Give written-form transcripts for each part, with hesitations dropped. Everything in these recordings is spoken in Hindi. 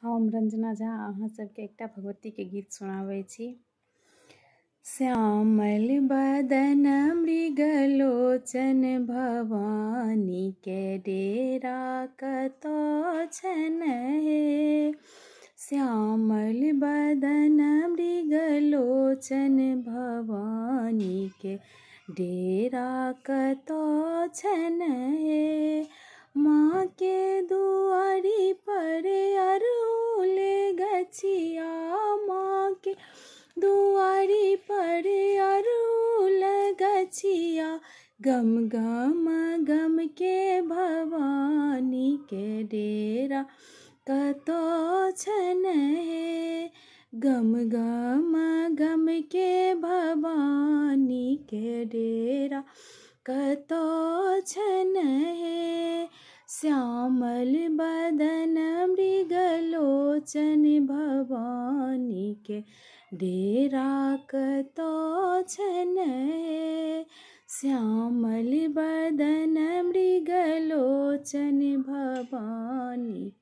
हम रंजना झा अहाँ सबके एकटा भगवती के गीत सुनाबै छी। श्यामल बदन मृगलोचन भवानी के डेरा कतऽ छन हे। श्यामल बदन मृगलोचन भवानी के डेरा कतऽ छन हे। माँ के दुआरी पर अरहुल गछिया, माँ के दुआरी पर अरहुल गछिया, गम गम गम के भवानी के डेरा कतऽ छन हे। गम गम गम के भवानी के डेरा कतऽ छन हे। श्यामल बदन मृगलोचन भवानी के डेरा कतऽ छन हे। श्यामल बदन मृगलोचन भवानी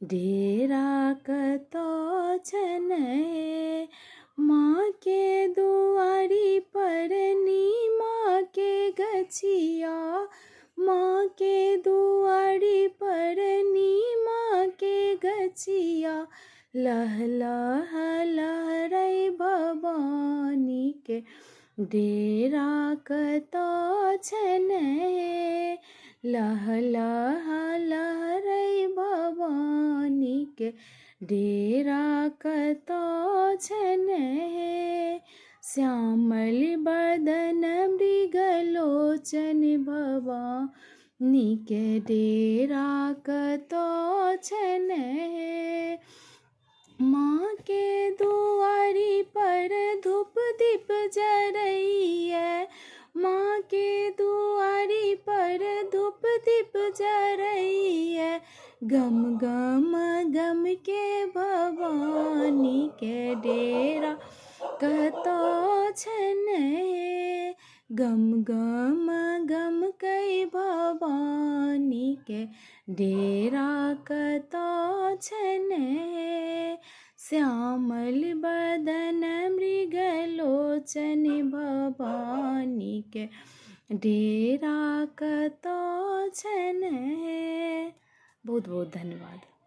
डेरा कतऽ छन हे। माँ के दुआरी पर नीमा के गछिया, माँ के दुआरी पर नीमा के गछिया, लह लह लहरै भवानी के डेरा कतऽ छन हे। लह लह लहरै भवानी के डेरा कतऽ छन हे। श्यामल बदन मृगलोचन भवानी के डेरा कतऽ छन हे। माँ के दुआरी पर धूप दीप जरैये, माँ के दुआरी पर धूप दीप जरैये, गम गम गम के भवानी के डेरा कतऽ छन हे। गम गम गम कै भवानी के डेरा कतऽ छन हे। श्यामल बदन मृगलोचन भवानी के डेरा कतऽ छन हे। बहुत बहुत धन्यवाद।